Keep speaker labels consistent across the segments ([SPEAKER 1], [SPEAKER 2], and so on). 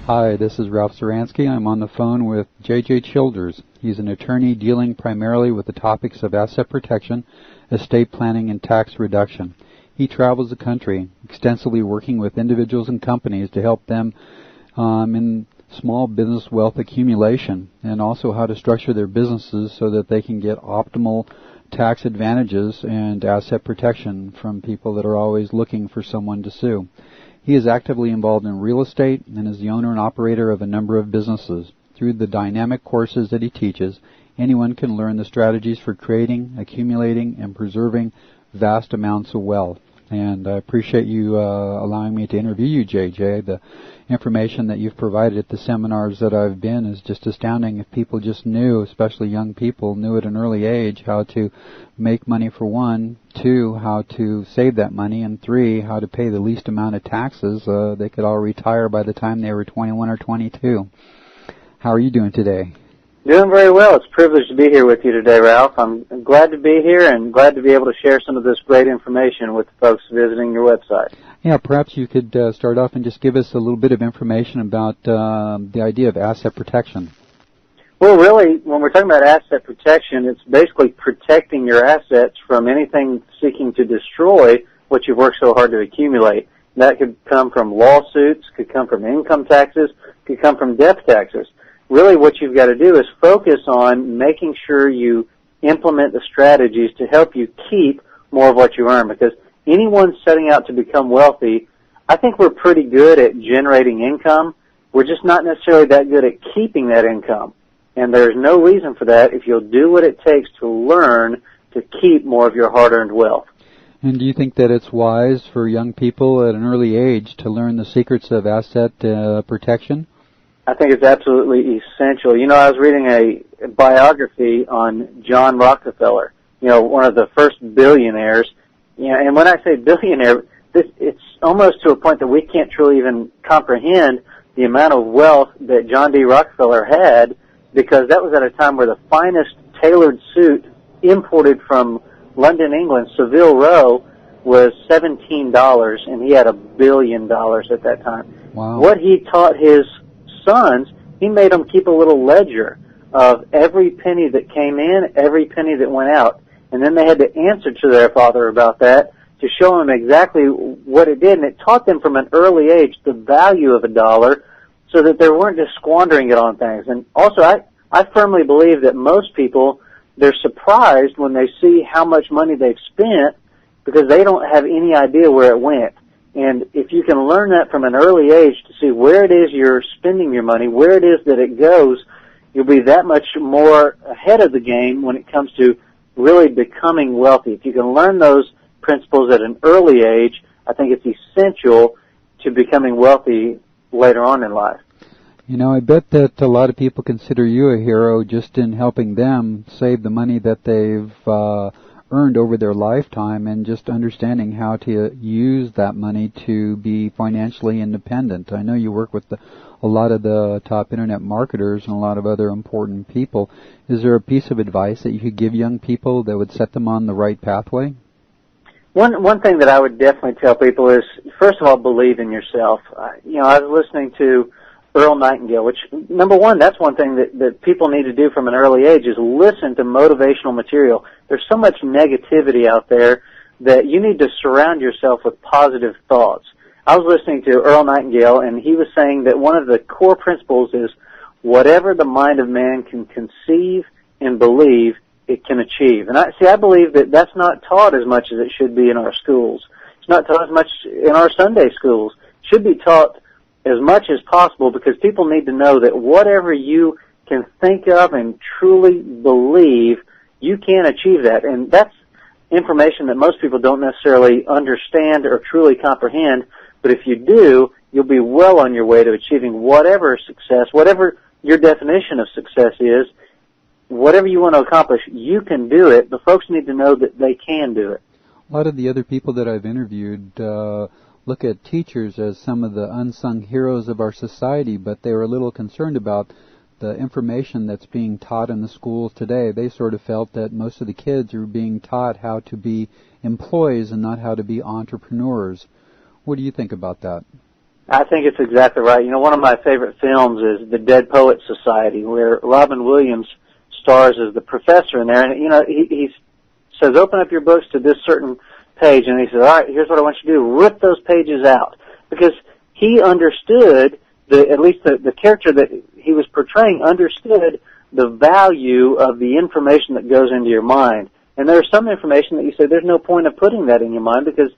[SPEAKER 1] Hi, this is Ralph Zuranski. I'm on the phone with J.J. Childers. He's an attorney dealing primarily with the topics of asset protection, estate planning, and tax reduction. He travels the country, extensively working with individuals and companies to help them in small business wealth accumulation, and also how to structure their businesses so that they can get optimal tax advantages and asset protection from people that are always looking for someone to sue. He is actively involved in real estate and is the owner and operator of a number of businesses. Through the dynamic courses that he teaches, anyone can learn the strategies for creating, accumulating, and preserving vast amounts of wealth. And I appreciate you allowing me to interview you, JJ. The information that you've provided at the seminars that I've been is just astounding. If people just knew, especially young people, knew at an early age how to make money for one, two, how to save that money, and three, how to pay the least amount of taxes, they could all retire by the time they were 21 or 22. How are you doing today?
[SPEAKER 2] Doing very well. It's a privilege to be here with you today, Ralph. I'm glad to be here and glad to be able to share some of this great information with the folks visiting your website.
[SPEAKER 1] Yeah, perhaps you could start off and just give us a little bit of information about the idea of asset protection.
[SPEAKER 2] Well, really, when we're talking about asset protection, it's basically protecting your assets from anything seeking to destroy what you've worked so hard to accumulate. That could come from lawsuits, could come from income taxes, could come from death taxes. Really what you've got to do is focus on making sure you implement the strategies to help you keep more of what you earn, because anyone setting out to become wealthy, I think we're pretty good at generating income. We're just not necessarily that good at keeping that income. And there's no reason for that if you'll do what it takes to learn to keep more of your hard-earned wealth.
[SPEAKER 1] And do you think that it's wise for young people at an early age to learn the secrets of asset protection?
[SPEAKER 2] I think it's absolutely essential. You know, I was reading a biography on John Rockefeller, you know, one of the first billionaires. You know, and when I say billionaire, it's almost to a point that we can't truly even comprehend the amount of wealth that John D. Rockefeller had, because that was at a time where the finest tailored suit imported from London, England, Savile Row, was $17, and he had $1 billion at that time.
[SPEAKER 1] Wow.
[SPEAKER 2] What he taught his sons, he made them keep a little ledger of every penny that came in, every penny that went out. And then they had to answer to their father about that to show him exactly what it did. And it taught them from an early age the value of $1 so that they weren't just squandering it on things. And also, I firmly believe that most people, they're surprised when they see how much money they've spent because they don't have any idea where it went. And if you can learn that from an early age to see where it is you're spending your money, where it is that it goes, you'll be that much more ahead of the game when it comes to really becoming wealthy. If you can learn those principles at an early age, I think it's essential to becoming wealthy later on in life.
[SPEAKER 1] You know, I bet that a lot of people consider you a hero just in helping them save the money that they've earned over their lifetime and just understanding how to use that money to be financially independent. I know you work with a lot of the top internet marketers and a lot of other important people. Is there a piece of advice that you could give young people that would set them on the right pathway?
[SPEAKER 2] One thing that I would definitely tell people is, first of all, believe in yourself. You know, I was listening to Earl Nightingale, which, number one, that's one thing that people need to do from an early age is listen to motivational material. There's so much negativity out there that you need to surround yourself with positive thoughts. I was listening to Earl Nightingale, and he was saying that one of the core principles is whatever the mind of man can conceive and believe, it can achieve. And I believe that that's not taught as much as it should be in our schools. It's not taught as much in our Sunday schools. It should be taught as much as possible, because people need to know that whatever you can think of and truly believe, you can achieve that. And that's information that most people don't necessarily understand or truly comprehend, but if you do, you'll be well on your way to achieving whatever success, whatever your definition of success is, whatever you want to accomplish, you can do it. The folks need to know that they can do it.
[SPEAKER 1] A lot of the other people that I've interviewed look at teachers as some of the unsung heroes of our society, but they were a little concerned about the information that's being taught in the schools today. They sort of felt that most of the kids are being taught how to be employees and not how to be entrepreneurs. What do you think about that?
[SPEAKER 2] I think it's exactly right. You know, one of my favorite films is The Dead Poets Society, where Robin Williams stars as the professor in there. And, you know, he says, open up your books to this certain page. And he says, all right, here's what I want you to do. Rip those pages out. Because he understood, at least the character that he was portraying understood the value of the information that goes into your mind. And there's some information that you say there's no point of putting that in your mind because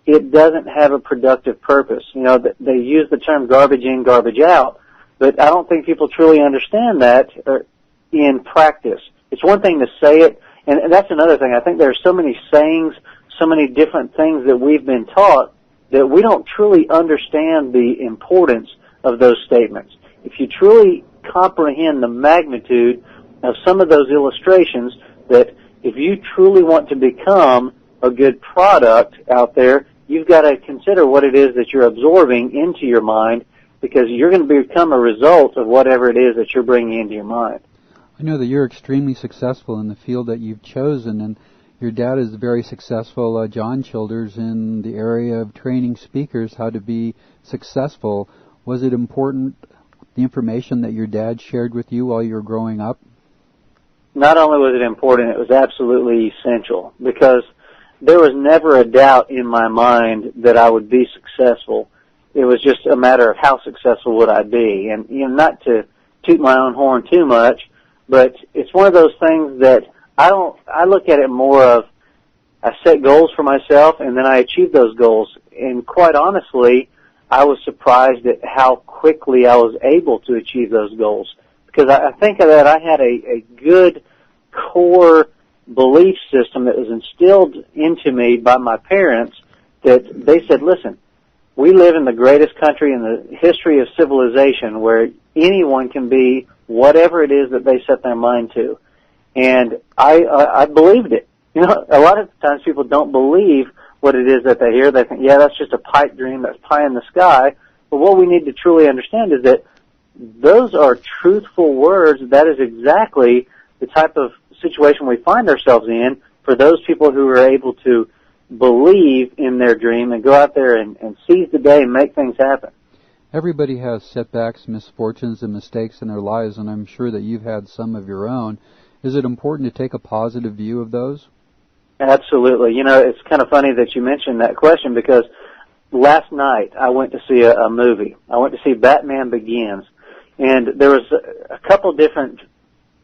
[SPEAKER 2] it doesn't have a productive purpose. You know, they use the term garbage in, garbage out, but I don't think people truly understand that in practice. It's one thing to say it, and that's another thing. I think there are so many sayings, so many different things that we've been taught that we don't truly understand the importance of those statements. If you truly comprehend the magnitude of some of those illustrations, that if you truly want to become a good product out there, you've got to consider what it is that you're absorbing into your mind, because you're going to become a result of whatever it is that you're bringing into your mind.
[SPEAKER 1] I know that you're extremely successful in the field that you've chosen, and your dad is very successful, John Childers, in the area of training speakers how to be successful. Was it important, the information that your dad shared with you while you were growing up?
[SPEAKER 2] Not only was it important, it was absolutely essential, because there was never a doubt in my mind that I would be successful. It was just a matter of how successful would I be. And, you know, not to toot my own horn too much, but it's one of those things that I look at it more of, I set goals for myself and then I achieve those goals. And quite honestly, I was surprised at how quickly I was able to achieve those goals. Because I think that I had a good core belief system that was instilled into me by my parents, that they said, listen, we live in the greatest country in the history of civilization where anyone can be whatever it is that they set their mind to. And I believed it. You know, a lot of times people don't believe what it is that they hear. They think, yeah, that's just a pipe dream, that's pie in the sky. But what we need to truly understand is that those are truthful words. That is exactly the type of situation we find ourselves in for those people who are able to believe in their dream and go out there and seize the day and make things happen.
[SPEAKER 1] Everybody has setbacks, misfortunes, and mistakes in their lives, and I'm sure that you've had some of your own. Is it important to take a positive view of those?
[SPEAKER 2] Absolutely. You know, it's kind of funny that you mentioned that question, because last night I went to see a movie. I went to see Batman Begins, and there was a couple different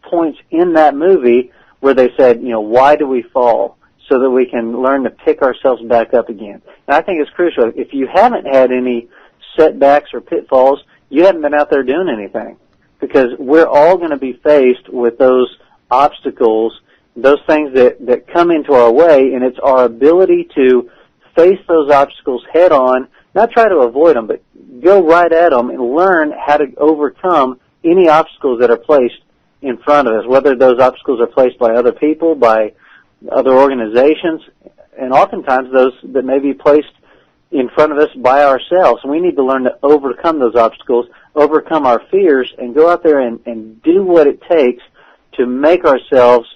[SPEAKER 2] points in that movie where they said, you know, why do we fall? So that we can learn to pick ourselves back up again. And I think it's crucial. If you haven't had any setbacks or pitfalls, you haven't been out there doing anything, because we're all going to be faced with those obstacles, those things that come into our way, and it's our ability to face those obstacles head on, not try to avoid them, but go right at them and learn how to overcome any obstacles that are placed in front of us, whether those obstacles are placed by other people, by other organizations, and oftentimes those that may be placed in front of us by ourselves. And we need to learn to overcome those obstacles, overcome our fears, and go out there and do what it takes to make ourselves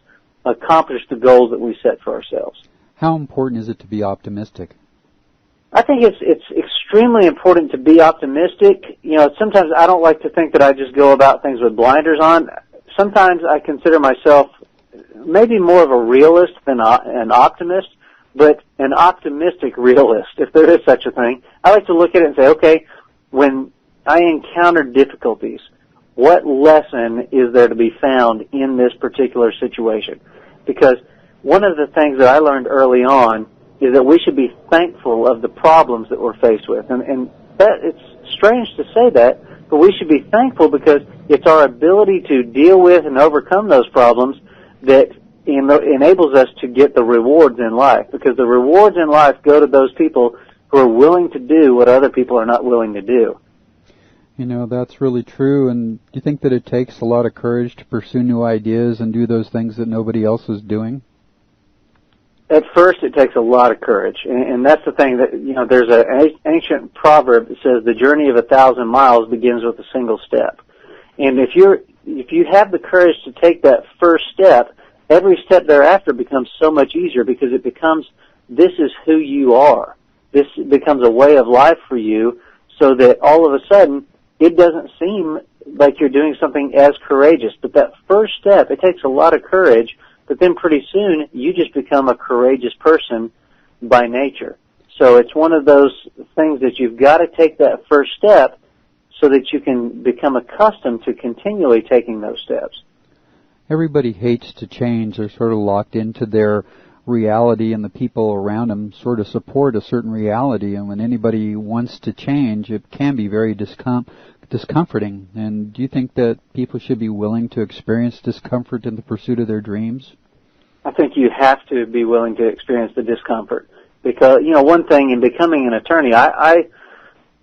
[SPEAKER 2] accomplish the goals that we set for ourselves.
[SPEAKER 1] How important is it to be optimistic?
[SPEAKER 2] I think it's extremely important to be optimistic. You know, sometimes I don't like to think that I just go about things with blinders on. Sometimes I consider myself maybe more of a realist than an optimist, but an optimistic realist, if there is such a thing. I like to look at it and say, okay, when I encounter difficulties, what lesson is there to be found in this particular situation? Because one of the things that I learned early on is that we should be thankful of the problems that we're faced with. And that, it's strange to say that, but we should be thankful because it's our ability to deal with and overcome those problems that enables us to get the rewards in life, because the rewards in life go to those people who are willing to do what other people are not willing to do.
[SPEAKER 1] You know, that's really true. And do you think that it takes a lot of courage to pursue new ideas and do those things that nobody else is doing?
[SPEAKER 2] At first, it takes a lot of courage, and that's the thing that, you know, there's an ancient proverb that says the journey of 1,000 miles begins with a single step. And if you have the courage to take that first step, every step thereafter becomes so much easier, because it becomes, this is who you are. This becomes a way of life for you, so that all of a sudden it doesn't seem like you're doing something as courageous. But that first step, it takes a lot of courage, but then pretty soon you just become a courageous person by nature. So it's one of those things that you've got to take that first step so that you can become accustomed to continually taking those steps.
[SPEAKER 1] Everybody hates to change. They're sort of locked into their reality, and the people around them sort of support a certain reality. And when anybody wants to change, it can be very discomforting. And do you think that people should be willing to experience discomfort in the pursuit of their dreams?
[SPEAKER 2] I think you have to be willing to experience the discomfort. Because, one thing in becoming an attorney, I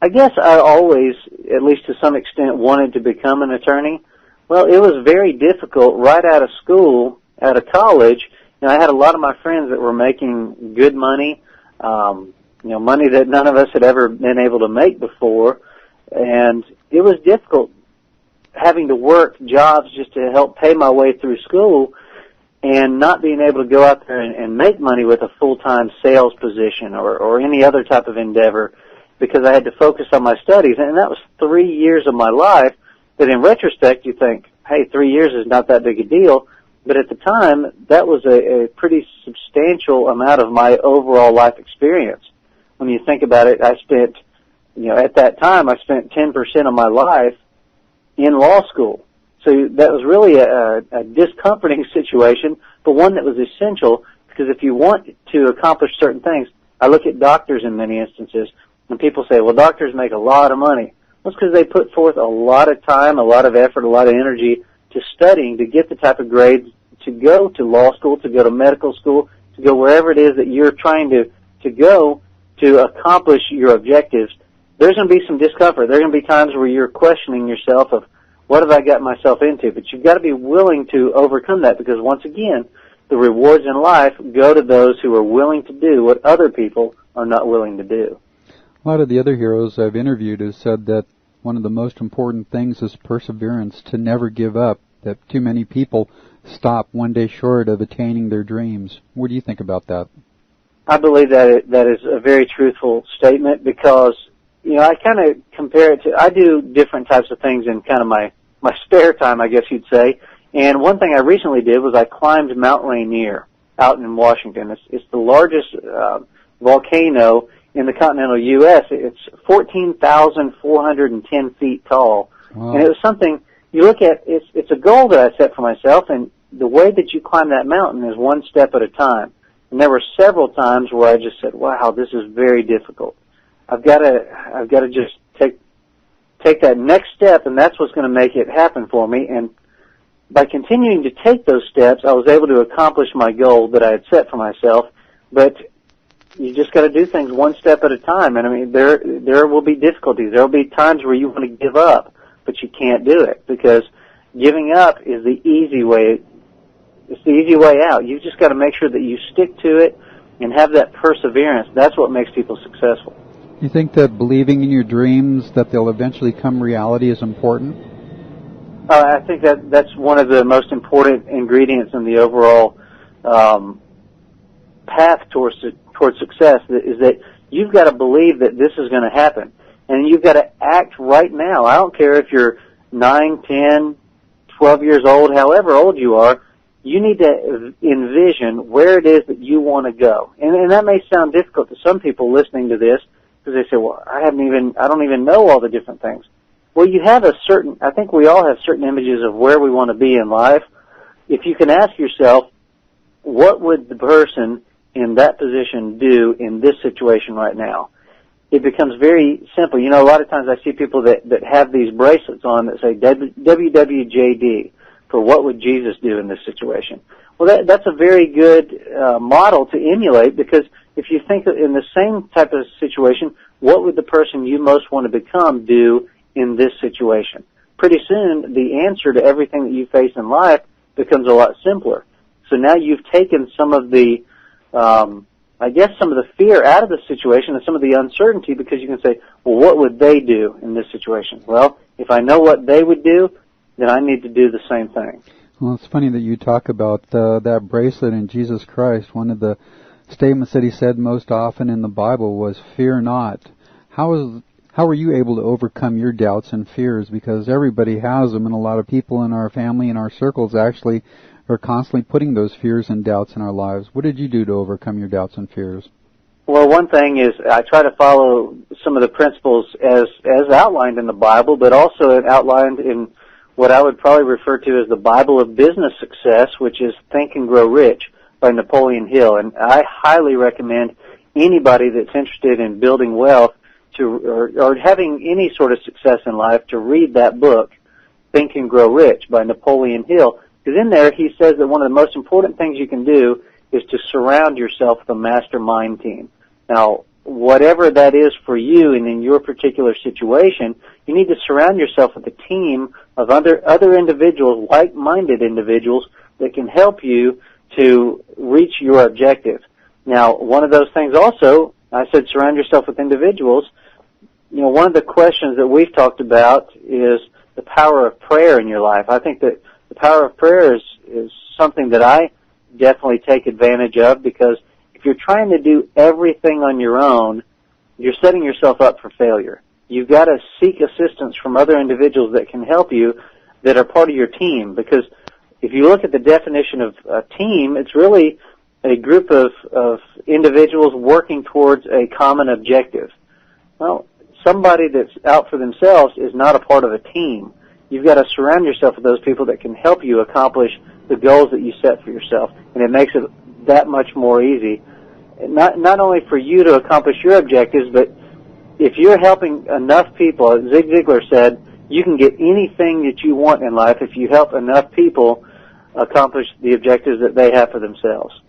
[SPEAKER 2] guess I always, at least to some extent, wanted to become an attorney. Well, it was very difficult right out of school, out of college. I had a lot of my friends that were making good money, money that none of us had ever been able to make before. And it was difficult having to work jobs just to help pay my way through school and not being able to go out there and make money with a full-time sales position or any other type of endeavor because I had to focus on my studies. And that was 3 years of my life that in retrospect you think, hey, 3 years is not that big a deal. But at the time, that was a pretty substantial amount of my overall life experience. When you think about it, I spent, at that time, I spent 10% of my life in law school. So that was really a discomforting situation, but one that was essential because if you want to accomplish certain things, I look at doctors in many instances, and people say, well, doctors make a lot of money. Well, it's because they put forth a lot of time, a lot of effort, a lot of energy to studying to get the type of grades to go to law school, to go to medical school, to go wherever it is that you're trying to go to accomplish your objectives. There's going to be some discomfort. There are going to be times where you're questioning yourself of, what have I got myself into? But you've got to be willing to overcome that because, once again, the rewards in life go to those who are willing to do what other people are not willing to do.
[SPEAKER 1] A lot of the other heroes I've interviewed have said that one of the most important things is perseverance, to never give up, that too many people stop one day short of attaining their dreams. What do you think about that?
[SPEAKER 2] I believe that is a very truthful statement because, I kind of compare it to, I do different types of things in kind of my spare time, I guess you'd say. And one thing I recently did was I climbed Mount Rainier out in Washington. It's the largest volcano in the continental U.S. It's 14,410 feet tall. Wow. And it was something, you look at, it's a goal that I set for myself, and the way that you climb that mountain is one step at a time. And there were several times where I just said, wow, this is very difficult. I've got to just take that next step, and that's what's going to make it happen for me. And by continuing to take those steps, I was able to accomplish my goal that I had set for myself. But you just got to do things one step at a time. And I mean, there will be difficulties. There will be times where you want to give up, but you can't do it because giving up is the easy way. It's the easy way out. You've just got to make sure that you stick to it and have that perseverance. That's what makes people successful.
[SPEAKER 1] You think that believing in your dreams, that they'll eventually come reality, is important?
[SPEAKER 2] I think that's one of the most important ingredients in the overall path towards success, is that you've got to believe that this is going to happen. And you've got to act right now. I don't care if you're 9, 10, 12 years old, however old you are, you need to envision where it is that you want to go. And that may sound difficult to some people listening to this, because they say, well, I don't even know all the different things. Well, you have I think we all have certain images of where we want to be in life. If you can ask yourself, what would the person in that position do in this situation right now? It becomes very simple. A lot of times I see people that have these bracelets on that say WWJD, for what would Jesus do in this situation. Well, that's a very good model to emulate, because if you think in the same type of situation, what would the person you most want to become do in this situation? Pretty soon, the answer to everything that you face in life becomes a lot simpler. So now you've taken some of the, some of the fear out of the situation and some of the uncertainty, because you can say, well, what would they do in this situation? Well, if I know what they would do, then I need to do the same thing.
[SPEAKER 1] Well, it's funny that you talk about that bracelet in Jesus Christ. One of the statements that he said most often in the Bible was, "Fear not." How How were you able to overcome your doubts and fears? Because everybody has them, and a lot of people in our family and our circles actually are constantly putting those fears and doubts in our lives. What did you do to overcome your doubts and fears?
[SPEAKER 2] Well, one thing is I try to follow some of the principles as outlined in the Bible, but also outlined in what I would probably refer to as the Bible of business success, which is Think and Grow Rich by Napoleon Hill. And I highly recommend anybody that's interested in building wealth or having any sort of success in life to read that book, Think and Grow Rich by Napoleon Hill. Because in there he says that one of the most important things you can do is to surround yourself with a mastermind team. Now, whatever that is for you and in your particular situation, you need to surround yourself with a team of other individuals, like-minded individuals, that can help you to reach your objective. Now, one of those things also, I said surround yourself with individuals. You know, one of the questions that we've talked about is the power of prayer in your life. I think that the power of prayer is something that I definitely take advantage of, because if you're trying to do everything on your own, you're setting yourself up for failure. You've got to seek assistance from other individuals that can help you, that are part of your team, because if you look at the definition of a team, it's really a group of individuals working towards a common objective. Well, somebody that's out for themselves is not a part of a team. You've got to surround yourself with those people that can help you accomplish the goals that you set for yourself, and it makes it that much more easy. Not only for you to accomplish your objectives, but if you're helping enough people, as Zig Ziglar said, you can get anything that you want in life if you help enough people accomplish the objectives that they have for themselves.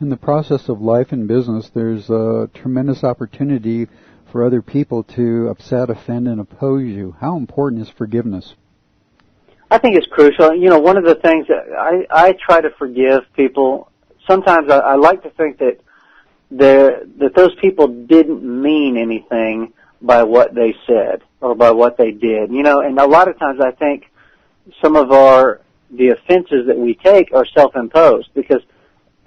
[SPEAKER 1] In the process of life and business, there's a tremendous opportunity for other people to upset, offend, and oppose you. How important is forgiveness?
[SPEAKER 2] I think it's crucial. You know, one of the things that I try to forgive people. Sometimes I like to think that those people didn't mean anything by what they said or by what they did. You know, and a lot of times I think some of the offenses that we take are self-imposed, because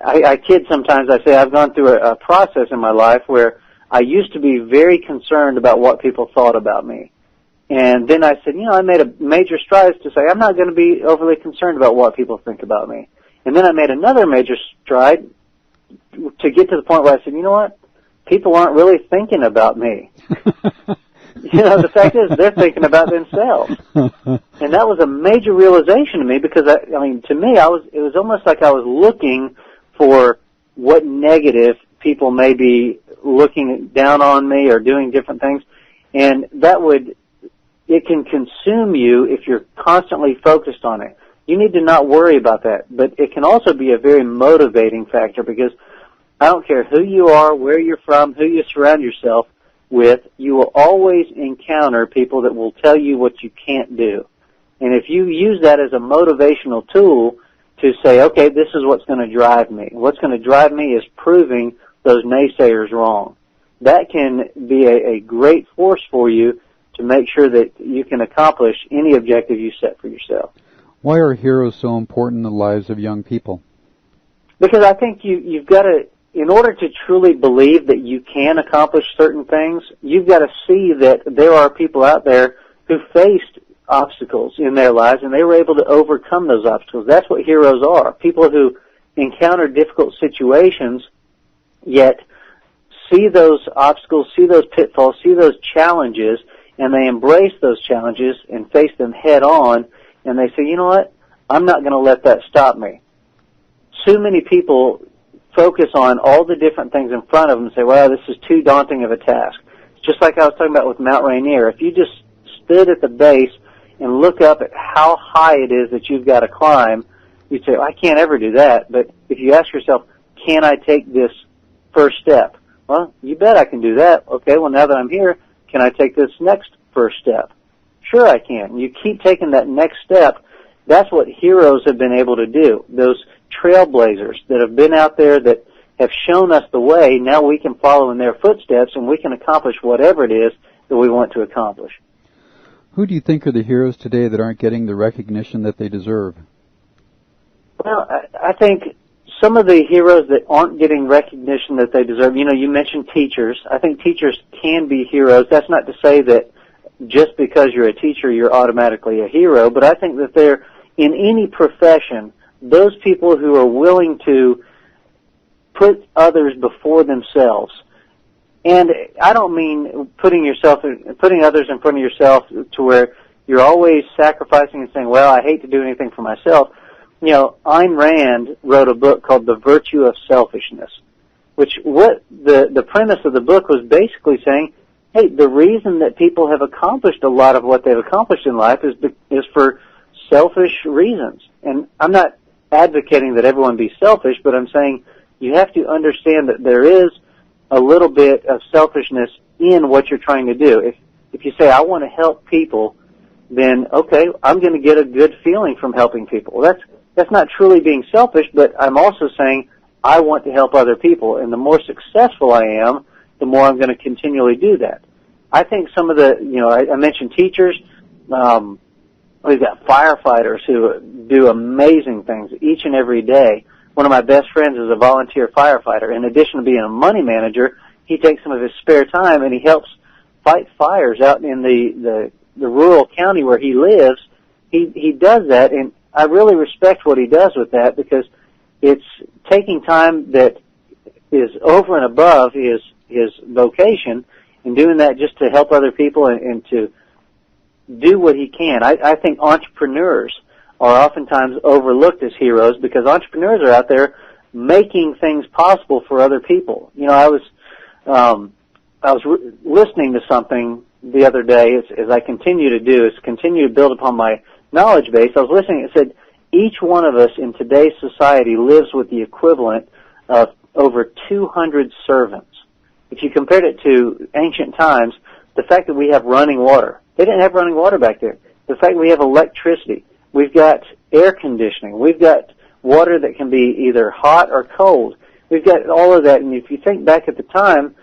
[SPEAKER 2] I kid sometimes. I say I've gone through a process in my life where I used to be very concerned about what people thought about me. And then I said, you know, I made a major strides to say I'm not going to be overly concerned about what people think about me. And then I made another major stride to get to the point where I said, you know what? People aren't really thinking about me. You know, the fact is they're thinking about themselves. And that was a major realization to me, because, I mean, to me, it was almost like I was looking for what negative people may be looking down on me or doing different things. And it can consume you if you're constantly focused on it. You need to not worry about that. But it can also be a very motivating factor, because I don't care who you are, where you're from, who you surround yourself with, you will always encounter people that will tell you what you can't do. And if you use that as a motivational tool to say, okay, this is what's going to drive me. What's going to drive me is proving those naysayers wrong. That can be a great force for you to make sure that you can accomplish any objective you set for yourself.
[SPEAKER 1] Why are heroes so important in the lives of young people?
[SPEAKER 2] Because I think you've got to, in order to truly believe that you can accomplish certain things, you've got to see that there are people out there who faced obstacles in their lives and they were able to overcome those obstacles. That's what heroes are. People who encounter difficult situations, yet see those obstacles, see those pitfalls, see those challenges, and they embrace those challenges and face them head on, and they say, you know what, I'm not going to let that stop me. Too many people focus on all the different things in front of them and say, well, this is too daunting of a task. Just like I was talking about with Mount Rainier. If you just stood at the base and look up at how high it is that you've got to climb, you'd say, I can't ever do that. But if you ask yourself, can I take this first step? Well, you bet I can do that. Okay, well, now that I'm here, can I take this next first step? Sure I can. You keep taking that next step. That's what heroes have been able to do. Those trailblazers that have been out there that have shown us the way, now we can follow in their footsteps and we can accomplish whatever it is that we want to accomplish.
[SPEAKER 1] Who do you think are the heroes today that aren't getting the recognition that they deserve?
[SPEAKER 2] Well, I think some of the heroes that aren't getting recognition that they deserve, you mentioned teachers. I think teachers can be heroes. That's not to say that just because you're a teacher, you're automatically a hero, but I think that they're, in any profession, those people who are willing to put others before themselves. And I don't mean putting others in front of yourself to where you're always sacrificing and saying, well, I hate to do anything for myself. Ayn Rand wrote a book called The Virtue of Selfishness, which what the premise of the book was basically saying, hey, the reason that people have accomplished a lot of what they've accomplished in life is for selfish reasons. And I'm not advocating that everyone be selfish, but I'm saying you have to understand that there is a little bit of selfishness in what you're trying to do. If you say, I want to help people, then, okay, I'm going to get a good feeling from helping people. Well, that's not truly being selfish, but I'm also saying I want to help other people. And the more successful I am, the more I'm going to continually do that. I think some of the, I mentioned teachers. We've got firefighters who do amazing things each and every day. One of my best friends is a volunteer firefighter. In addition to being a money manager, he takes some of his spare time and he helps fight fires out in the rural county where he lives. He does that, and I really respect what he does with that because it's taking time that is over and above his vocation and doing that just to help other people and to do what he can. I think entrepreneurs are oftentimes overlooked as heroes because entrepreneurs are out there making things possible for other people. I was listening to something the other day, as I continue to do, is continue to build upon my knowledge base. I was listening, it said, each one of us in today's society lives with the equivalent of over 200 servants. If you compared it to ancient times, the fact that we have running water, they didn't have running water back there. The fact that we have electricity, we've got air conditioning, we've got water that can be either hot or cold. We've got all of that, and if you think back at the time,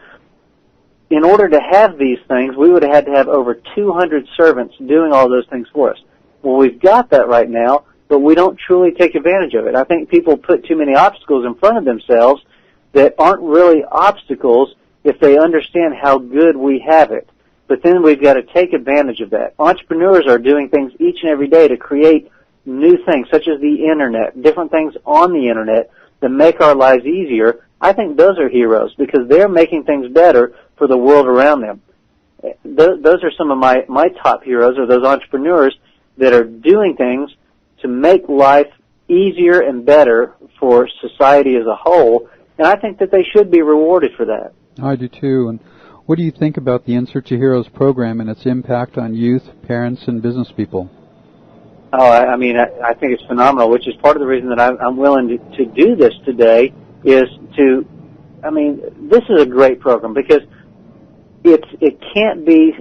[SPEAKER 2] in order to have these things, we would have had to have over 200 servants doing all those things for us. Well, we've got that right now, but we don't truly take advantage of it. I think people put too many obstacles in front of themselves that aren't really obstacles if they understand how good we have it. But then we've got to take advantage of that. Entrepreneurs are doing things each and every day to create new things, such as the Internet, different things on the Internet that make our lives easier. I think those are heroes because they're making things better for the world around them. Those are some of my top heroes, are those entrepreneurs that are doing things to make life easier and better for society as a whole, and I think that they should be rewarded for that.
[SPEAKER 1] I do too. And what do you think about the In Search of Heroes program and its impact on youth, parents, and business people?
[SPEAKER 2] Oh, I think it's phenomenal, which is part of the reason that I'm willing to do this today is this is a great program because it can't be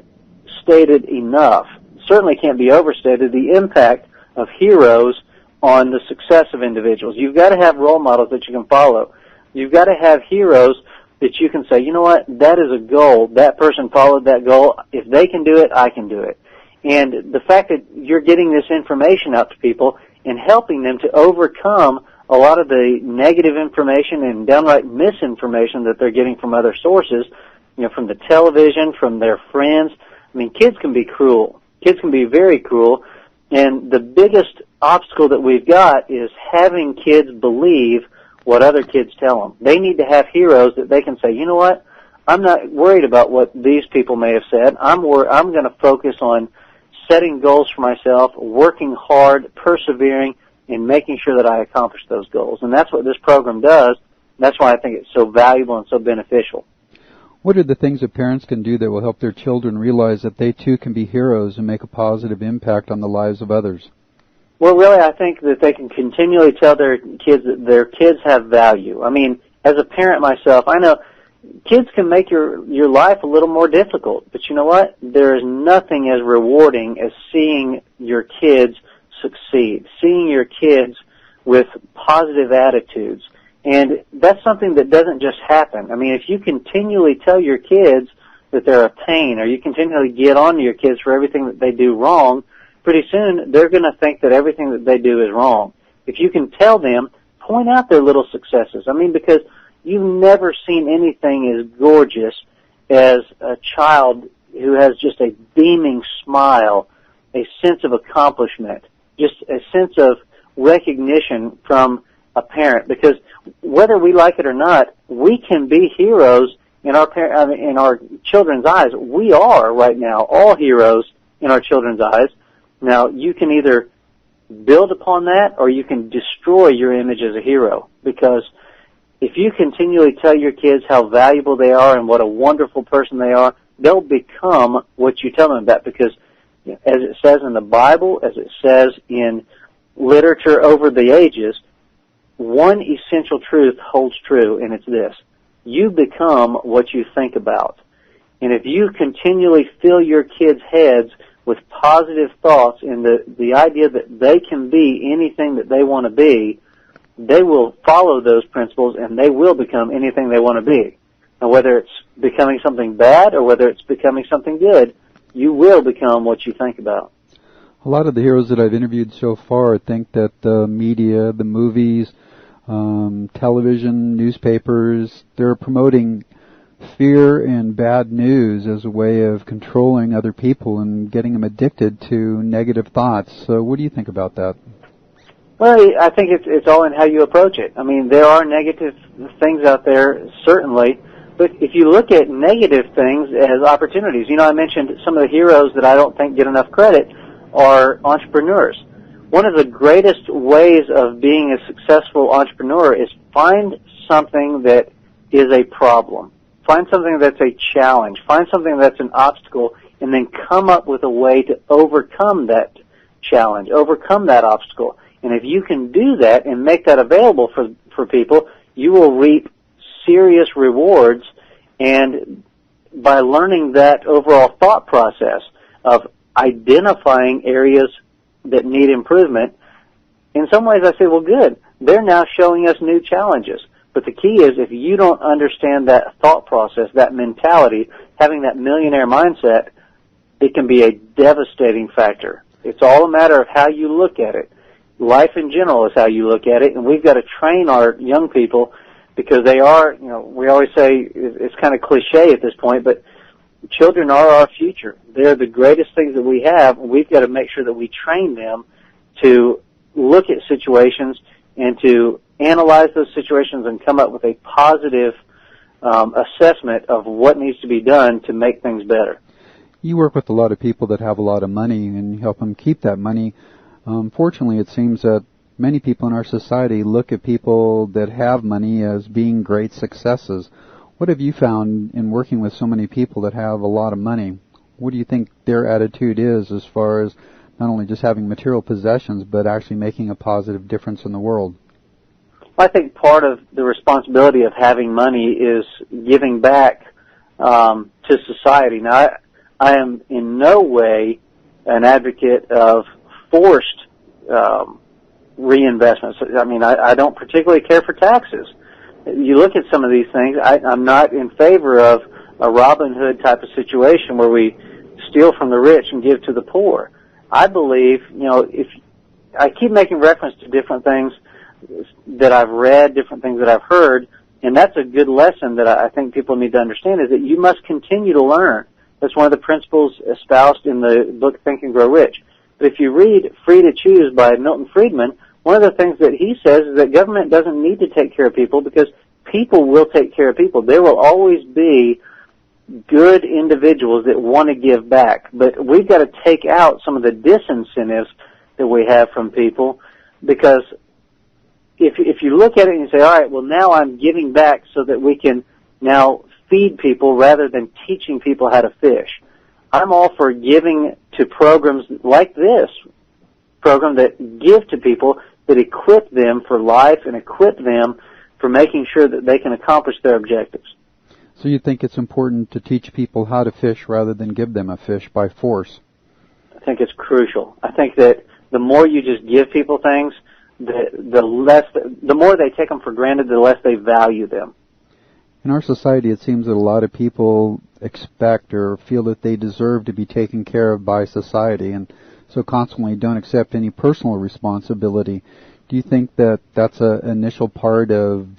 [SPEAKER 2] stated enough, certainly can't be overstated, the impact of heroes on the success of individuals. You've got to have role models that you can follow. You've got to have heroes that you can say, you know what, that is a goal. That person followed that goal. If they can do it, I can do it. And the fact that you're getting this information out to people and helping them to overcome a lot of the negative information and downright misinformation that they're getting from other sources, from the television, from their friends. Kids can be cruel. Kids can be very cruel. And the biggest obstacle that we've got is having kids believe what other kids tell them. They need to have heroes that they can say, you know what, I'm not worried about what these people may have said. I'm going to focus on setting goals for myself, working hard, persevering, and making sure that I accomplish those goals. And that's what this program does. That's why I think it's so valuable and so beneficial.
[SPEAKER 1] What are the things that parents can do that will help their children realize that they too can be heroes and make a positive impact on the lives of others?
[SPEAKER 2] Well, really, I think that they can continually tell their kids that their kids have value. As a parent myself, I know kids can make your life a little more difficult, but you know what? There is nothing as rewarding as seeing your kids succeed, seeing your kids with positive attitudes. And that's something that doesn't just happen. If you continually tell your kids that they're a pain, or you continually get on to your kids for everything that they do wrong, pretty soon they're going to think that everything that they do is wrong. If you can tell them, point out their little successes. I mean, because you've never seen anything as gorgeous as a child who has just a beaming smile, a sense of accomplishment, just a sense of recognition from a parent. Because whether we like it or not, we can be heroes in our children's eyes. We are right now all heroes in our children's eyes. Now, you can either build upon that or you can destroy your image as a hero, because if you continually tell your kids how valuable they are and what a wonderful person they are, they'll become what you tell them about, because as it says in the Bible, as it says in literature over the ages, one essential truth holds true, and it's this: you become what you think about. And if you continually fill your kids' heads with positive thoughts and the idea that they can be anything that they want to be, they will follow those principles and they will become anything they want to be. And whether it's becoming something bad or whether it's becoming something good, you will become what you think about.
[SPEAKER 1] A lot of the heroes that I've interviewed so far think that the media, the movies, television, newspapers, they're promoting fear and bad news as a way of controlling other people and getting them addicted to negative thoughts. So what do you think about that?
[SPEAKER 2] Well, I think it's all in how you approach it. I mean, there are negative things out there, certainly, but if you look at negative things as opportunities, I mentioned some of the heroes that I don't think get enough credit are entrepreneurs. One of the greatest ways of being a successful entrepreneur is find something that is a problem. Find something that's a challenge. Find something that's an obstacle, and then come up with a way to overcome that challenge, overcome that obstacle. And if you can do that and make that available for people, you will reap serious rewards. And by learning that overall thought process of identifying areas that need improvement, in some ways I say, well, good. They're now showing us new challenges. But the key is, if you don't understand that thought process, that mentality, having that millionaire mindset, it can be a devastating factor. It's all a matter of how you look at it. Life in general is how you look at it, and we've got to train our young people, because they are, we always say, it's kind of cliche at this point, but children are our future. They're the greatest things that we have, and we've got to make sure that we train them to look at situations and to analyze those situations and come up with a positive assessment of what needs to be done to make things better.
[SPEAKER 1] You work with a lot of people that have a lot of money and help them keep that money. Fortunately, it seems that many people in our society look at people that have money as being great successes. What have you found in working with so many people that have a lot of money? What do you think their attitude is as far as not only just having material possessions, but actually making a positive difference in the world?
[SPEAKER 2] I think part of the responsibility of having money is giving back to society. Now, I am in no way an advocate of forced reinvestments. I mean, I don't particularly care for taxes. You look at some of these things, I'm not in favor of a Robin Hood type of situation where we steal from the rich and give to the poor. I believe, if I keep making reference to different things that I've read, different things that I've heard, and that's a good lesson that I think people need to understand, is that you must continue to learn. That's one of the principles espoused in the book Think and Grow Rich. But if you read Free to Choose by Milton Friedman, one of the things that he says is that government doesn't need to take care of people, because people will take care of people. There will always be good individuals that want to give back, but we've got to take out some of the disincentives that we have from people, because if you look at it and you say, all right, well, now I'm giving back so that we can now feed people rather than teaching people how to fish. I'm all for giving to programs like this program that give to people, that equip them for life and equip them for making sure that they can accomplish their objectives.
[SPEAKER 1] So you think it's important to teach people how to fish rather than give them a fish by force?
[SPEAKER 2] I think it's crucial. I think that the more you just give people things, the more they take them for granted, the less they value them.
[SPEAKER 1] In our society, it seems that a lot of people expect or feel that they deserve to be taken care of by society, and so constantly don't accept any personal responsibility. Do you think that that's an initial part of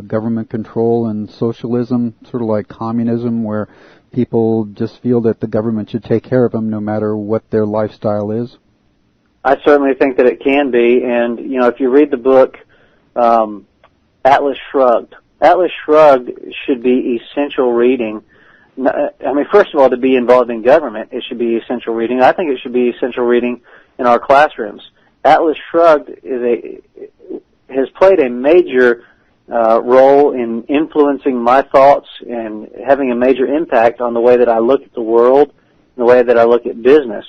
[SPEAKER 1] government control and socialism, sort of like communism, where people just feel that the government should take care of them no matter what their lifestyle is?
[SPEAKER 2] I certainly think that it can be, and if you read the book Atlas Shrugged should be essential reading. I mean, first of all, to be involved in government, it should be essential reading. I think it should be essential reading in our classrooms. Atlas Shrugged has played a major role in influencing my thoughts and having a major impact on the way that I look at the world and the way that I look at business.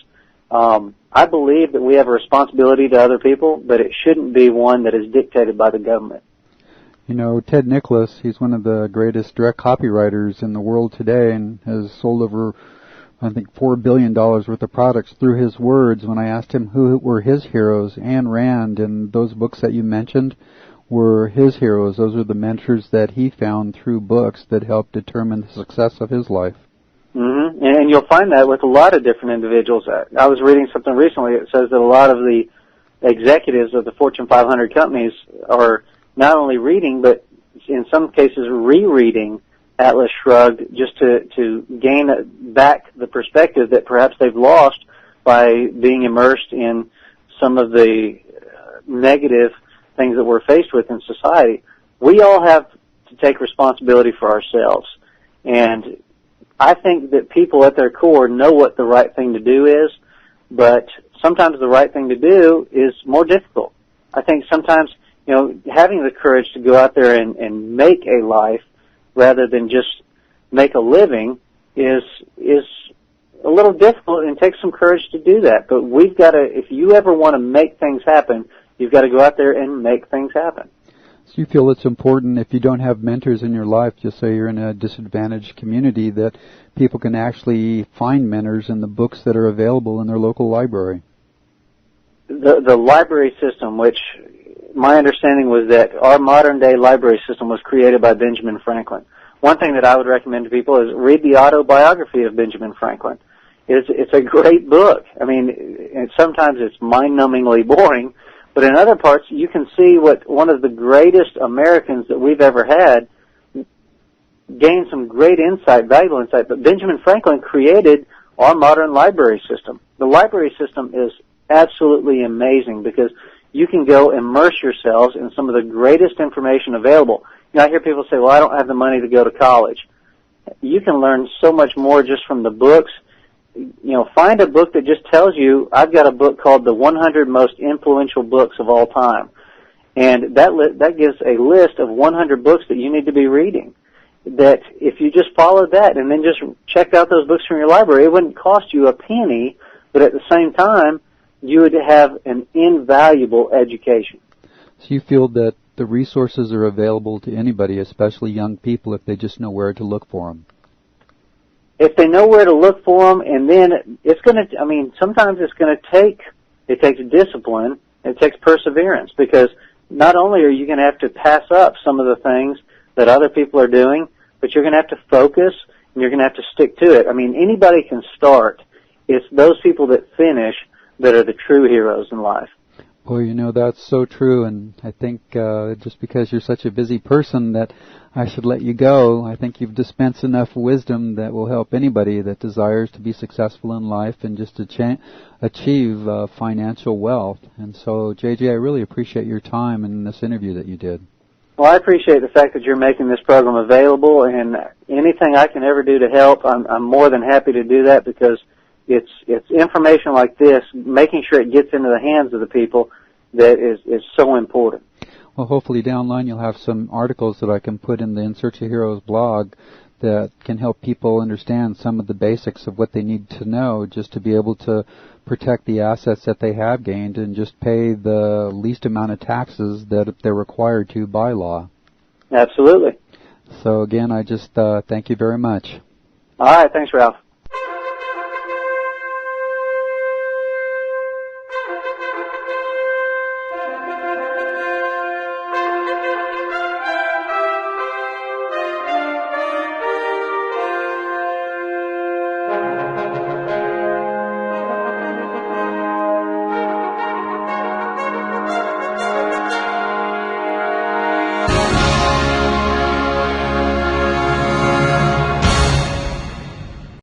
[SPEAKER 2] I believe that we have a responsibility to other people, but it shouldn't be one that is dictated by the government.
[SPEAKER 1] Ted Nicholas, he's one of the greatest direct copywriters in the world today and has sold over, I think, $4 billion worth of products through his words. When I asked him who were his heroes, Ayn Rand and those books that you mentioned were his heroes. Those are the mentors that he found through books that helped determine the success of his life.
[SPEAKER 2] Mm-hmm. And you'll find that with a lot of different individuals. I was reading something recently that says that a lot of the executives of the Fortune 500 companies are not only reading, but in some cases rereading Atlas Shrugged just to gain back the perspective that perhaps they've lost by being immersed in some of the negative things that we're faced with in society. We all have to take responsibility for ourselves. And I think that people at their core know what the right thing to do is, but sometimes the right thing to do is more difficult. I think sometimes having the courage to go out there and make a life rather than just make a living is a little difficult, and takes some courage to do that. But we've got to, if you ever want to make things happen, you've got to go out there and make things happen.
[SPEAKER 1] So you feel it's important, if you don't have mentors in your life, just say you're in a disadvantaged community, that people can actually find mentors in the books that are available in their local library?
[SPEAKER 2] The library system, which my understanding was that our modern-day library system was created by Benjamin Franklin. One thing that I would recommend to people is read the autobiography of Benjamin Franklin. It's a great book. I mean, sometimes it's mind-numbingly boring, but in other parts you can see what one of the greatest Americans that we've ever had gained some great insight, valuable insight. But Benjamin Franklin created our modern library system. The library system is absolutely amazing because you can go immerse yourselves in some of the greatest information available. I hear people say, well, I don't have the money to go to college. You can learn so much more just from the books. Find a book that just tells you, I've got a book called The 100 Most Influential Books of All Time. And that gives a list of 100 books that you need to be reading. That if you just followed that and then just checked out those books from your library, it wouldn't cost you a penny, but at the same time, you would have an invaluable education.
[SPEAKER 1] So you feel that the resources are available to anybody, especially young people, if they just know where to look for them?
[SPEAKER 2] If they know where to look for them, and then sometimes it takes discipline, it takes perseverance, because not only are you going to have to pass up some of the things that other people are doing, but you're going to have to focus, and you're going to have to stick to it. I mean, anybody can start. It's those people that finish that are the true heroes in life.
[SPEAKER 1] Well, that's so true, and I think just because you're such a busy person that I should let you go. I think you've dispensed enough wisdom that will help anybody that desires to be successful in life and just achieve financial wealth. And so, JJ, I really appreciate your time in this interview that you did.
[SPEAKER 2] Well, I appreciate the fact that you're making this program available, and anything I can ever do to help, I'm more than happy to do that, because it's information like this, making sure it gets into the hands of the people, that is so important.
[SPEAKER 1] Well, hopefully down the line you'll have some articles that I can put in the In Search of Heroes blog that can help people understand some of the basics of what they need to know just to be able to protect the assets that they have gained and just pay the least amount of taxes that they're required to by law.
[SPEAKER 2] Absolutely.
[SPEAKER 1] So again, I just thank you very much.
[SPEAKER 2] All right. Thanks, Ralph.